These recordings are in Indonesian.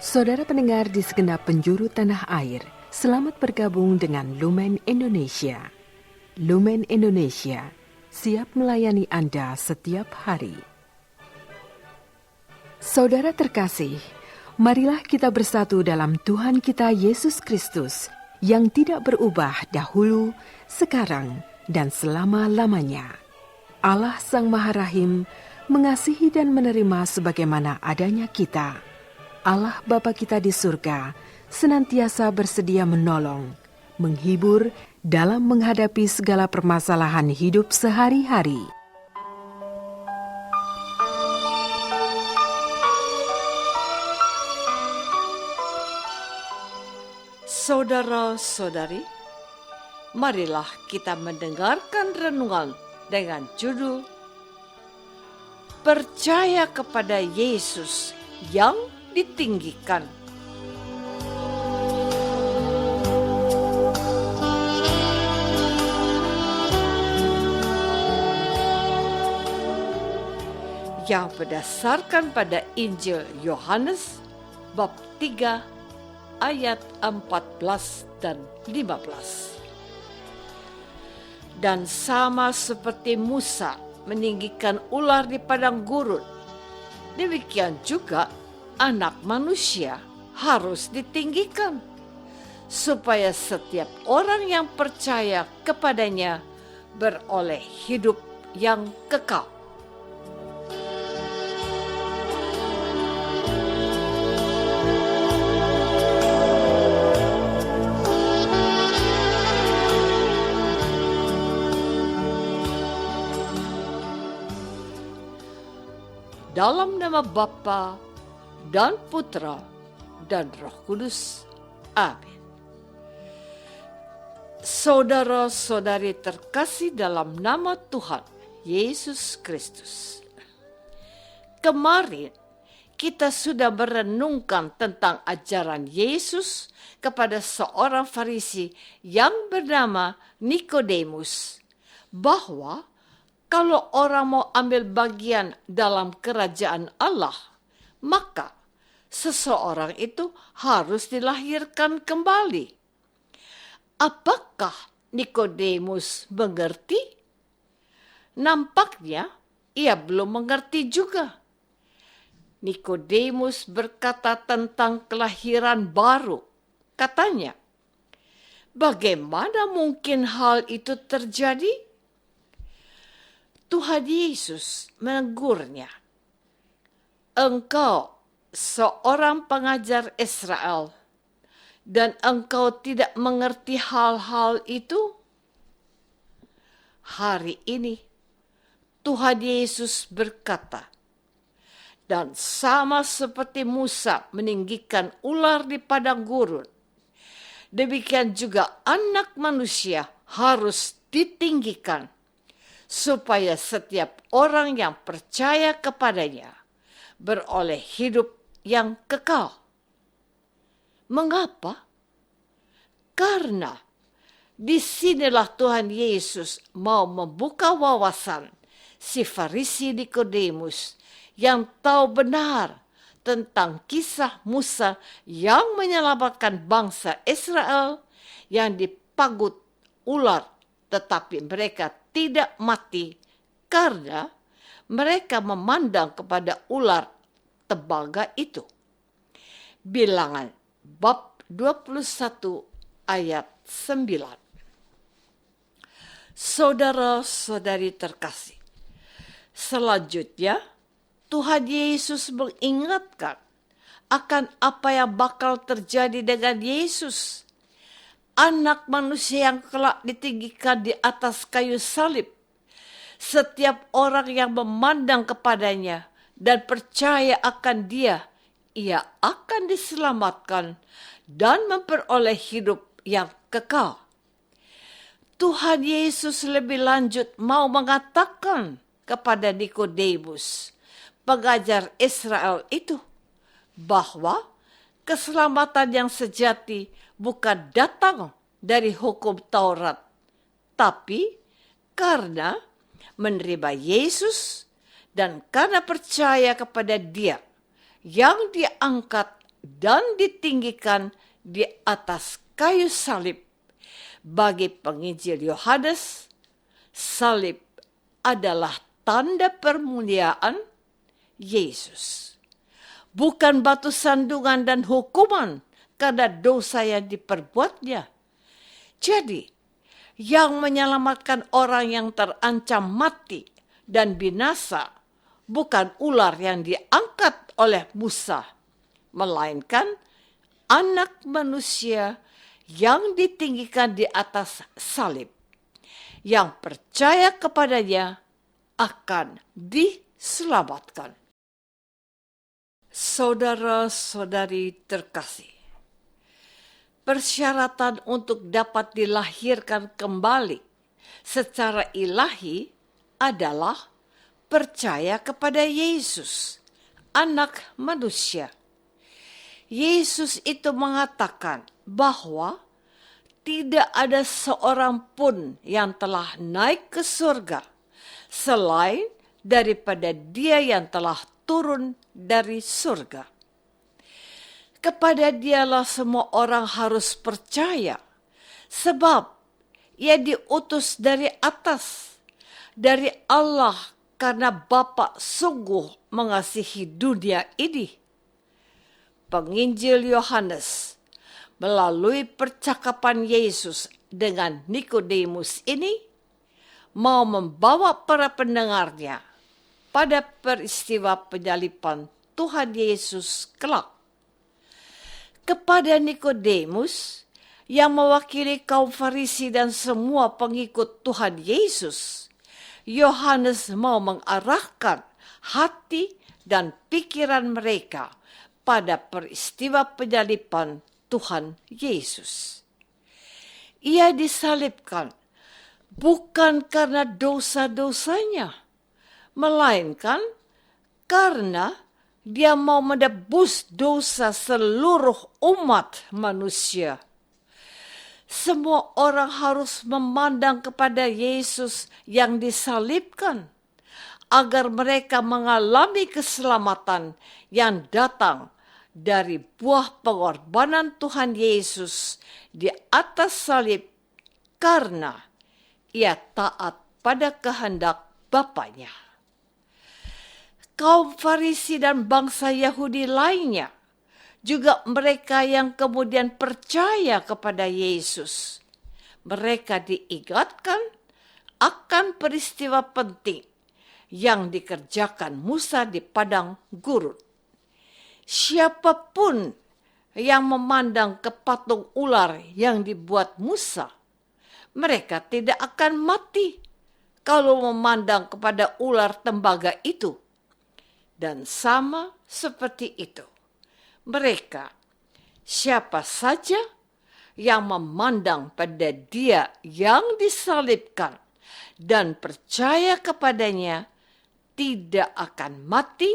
Saudara pendengar di segenap penjuru tanah air, selamat bergabung dengan Lumen Indonesia. Lumen Indonesia siap melayani Anda setiap hari. Saudara terkasih, marilah kita bersatu dalam Tuhan kita Yesus Kristus yang tidak berubah dahulu, sekarang, dan selama-lamanya. Allah Sang Maha Rahim mengasihi dan menerima sebagaimana adanya kita. Allah Bapa kita di surga senantiasa bersedia menolong, menghibur dalam menghadapi segala permasalahan hidup sehari-hari. Saudara-saudari, marilah kita mendengarkan renungan dengan judul Percaya kepada Yesus yang ditinggikan. Yang berdasarkan pada Injil Yohanes bab 3 ayat 14 dan 15. Dan sama seperti Musa meninggikan ular di padang gurun, demikian juga Anak Manusia harus ditinggikan, supaya setiap orang yang percaya kepadanya beroleh hidup yang kekal. Dalam nama Bapa dan Putra dan Roh Kudus. Amin. Saudara-saudari terkasih dalam nama Tuhan Yesus Kristus. Kemarin kita sudah merenungkan tentang ajaran Yesus kepada seorang Farisi yang bernama Nikodemus, bahwa kalau orang mau ambil bagian dalam kerajaan Allah, maka seseorang itu harus dilahirkan kembali. Apakah Nikodemus mengerti? Nampaknya ia belum mengerti juga. Nikodemus berkata tentang kelahiran baru. Katanya, bagaimana mungkin hal itu terjadi? Tuhan Yesus menegurnya, engkau seorang pengajar Israel dan engkau tidak mengerti hal-hal itu? Hari ini Tuhan Yesus berkata, dan sama seperti Musa meninggikan ular di padang gurun, demikian juga Anak Manusia harus ditinggikan, supaya setiap orang yang percaya kepadanya beroleh hidup yang kekal. Mengapa? Karena disinilah Tuhan Yesus mau membuka wawasan si Farisi Nikodemus yang tahu benar tentang kisah Musa yang menyelamatkan bangsa Israel yang dipagut ular, tetapi mereka tidak mati karena mereka memandang kepada ular tembaga itu. Bilangan bab 21 ayat 9. Saudara-saudari terkasih, selanjutnya Tuhan Yesus mengingatkan akan apa yang bakal terjadi dengan Yesus, Anak Manusia yang kelak ditinggikan di atas kayu salib. Setiap orang yang memandang kepadanya dan percaya akan Dia, ia akan diselamatkan dan memperoleh hidup yang kekal. Tuhan Yesus lebih lanjut mau mengatakan kepada Nikodemus, pengajar Israel itu, bahwa keselamatan yang sejati bukan datang dari hukum Taurat, tapi karena menerima Yesus dan karena percaya kepada Dia yang diangkat dan ditinggikan di atas kayu salib. Bagi penginjil Yohanes, salib adalah tanda permuliaan Yesus, bukan batu sandungan dan hukuman karena dosa yang diperbuatnya. Jadi, yang menyelamatkan orang yang terancam mati dan binasa bukan ular yang diangkat oleh Musa, melainkan Anak Manusia yang ditinggikan di atas salib. Yang percaya kepadanya akan diselamatkan. Saudara-saudari terkasih, persyaratan untuk dapat dilahirkan kembali secara ilahi adalah percaya kepada Yesus, Anak Manusia. Yesus itu mengatakan bahwa tidak ada seorang pun yang telah naik ke surga selain daripada Dia yang telah turun dari surga. Kepada Dialah semua orang harus percaya, sebab Ia diutus dari atas, dari Allah, karena Bapa sungguh mengasihi dunia ini. Penginjil Yohanes melalui percakapan Yesus dengan Nikodemus ini mau membawa para pendengarnya pada peristiwa penyaliban Tuhan Yesus kelak. Kepada Nikodemus yang mewakili kaum Farisi dan semua pengikut Tuhan Yesus, Yohanes mau mengarahkan hati dan pikiran mereka pada peristiwa penyaliban Tuhan Yesus. Ia disalibkan bukan karena dosa-dosanya, melainkan karena Dia mau menebus dosa seluruh umat manusia. Semua orang harus memandang kepada Yesus yang disalibkan agar mereka mengalami keselamatan yang datang dari buah pengorbanan Tuhan Yesus di atas salib karena Ia taat pada kehendak Bapanya. Kaum Farisi dan bangsa Yahudi lainnya, juga mereka yang kemudian percaya kepada Yesus, mereka diingatkan akan peristiwa penting yang dikerjakan Musa di padang gurun. Siapapun yang memandang ke patung ular yang dibuat Musa, mereka tidak akan mati kalau memandang kepada ular tembaga itu. Dan sama seperti itu, mereka, siapa saja yang memandang pada Dia yang disalibkan dan percaya kepadanya, tidak akan mati,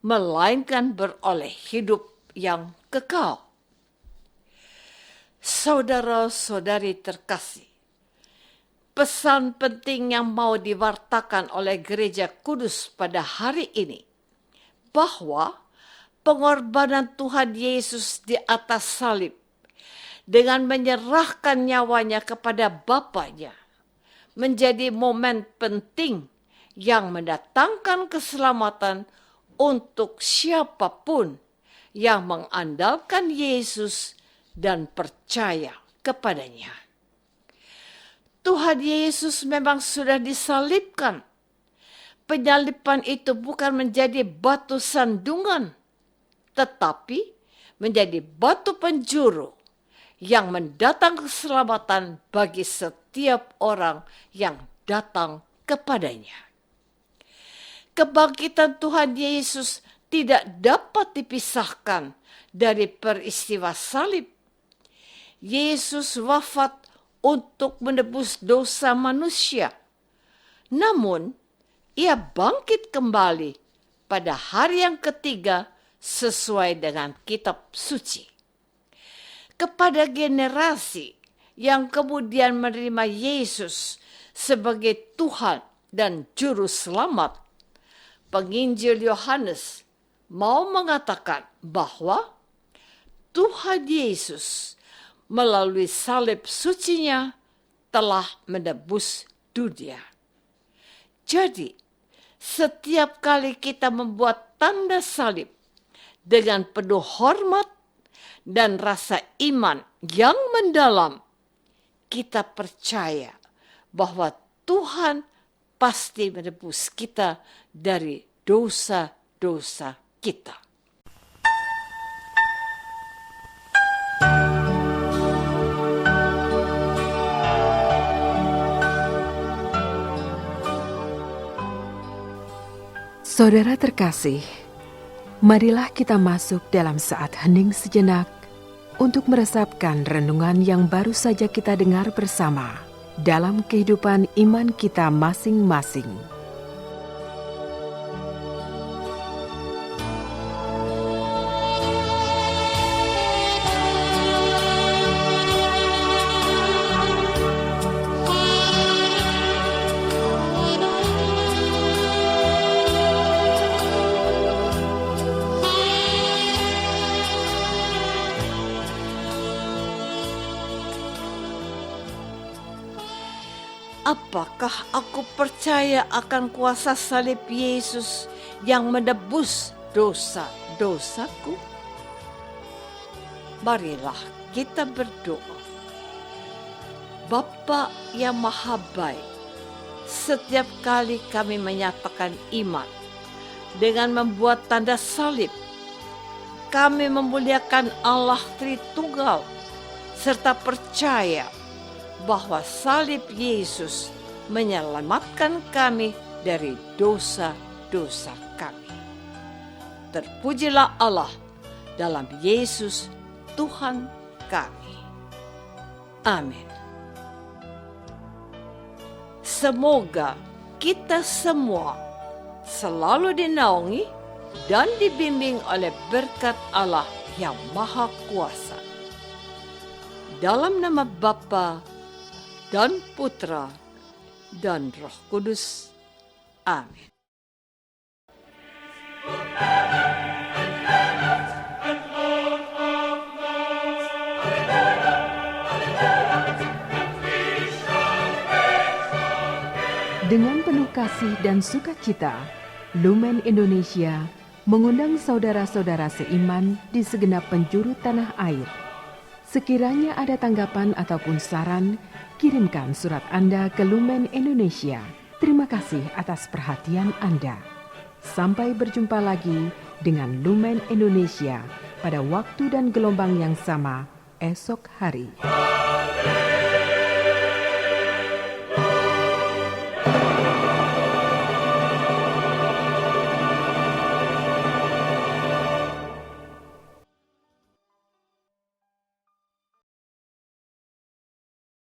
melainkan beroleh hidup yang kekal. Saudara-saudari terkasih, pesan penting yang mau diwartakan oleh Gereja Kudus pada hari ini, bahwa pengorbanan Tuhan Yesus di atas salib dengan menyerahkan nyawanya kepada Bapanya menjadi momen penting yang mendatangkan keselamatan untuk siapapun yang mengandalkan Yesus dan percaya kepadanya. Tuhan Yesus memang sudah disalibkan. Penyaliban itu bukan menjadi batu sandungan, tetapi menjadi batu penjuru yang mendatang keselamatan bagi setiap orang yang datang kepadanya. Kebangkitan Tuhan Yesus tidak dapat dipisahkan dari peristiwa salib. Yesus wafat untuk menebus dosa manusia. Namun, Ia bangkit kembali pada hari yang ketiga sesuai dengan kitab suci. Kepada generasi yang kemudian menerima Yesus sebagai Tuhan dan Juru Selamat, penginjil Yohanes mau mengatakan bahwa Tuhan Yesus melalui salib sucinya telah menebus dunia. Jadi, setiap kali kita membuat tanda salib dengan penuh hormat dan rasa iman yang mendalam, kita percaya bahwa Tuhan pasti menebus kita dari dosa-dosa kita. Saudara terkasih, marilah kita masuk dalam saat hening sejenak untuk meresapkan renungan yang baru saja kita dengar bersama dalam kehidupan iman kita masing-masing. Apakah aku percaya akan kuasa salib Yesus yang menebus dosa-dosaku? Marilah kita berdoa. Bapa yang Maha Baik, setiap kali kami menyatakan iman dengan membuat tanda salib, kami memuliakan Allah Tritunggal serta percaya bahwa salib Yesus menyelamatkan kami dari dosa-dosa kami. Terpujilah Allah dalam Yesus Tuhan kami. Amin. Semoga kita semua selalu dinaungi dan dibimbing oleh berkat Allah yang Maha Kuasa. Dalam nama Bapa dan Putra dan Roh Kudus. Amin. Dengan penuh kasih dan sukacita, Lumen Indonesia mengundang saudara-saudara seiman di segenap penjuru tanah air. Sekiranya ada tanggapan ataupun saran, kirimkan surat Anda ke Lumen Indonesia. Terima kasih atas perhatian Anda. Sampai berjumpa lagi dengan Lumen Indonesia pada waktu dan gelombang yang sama esok hari.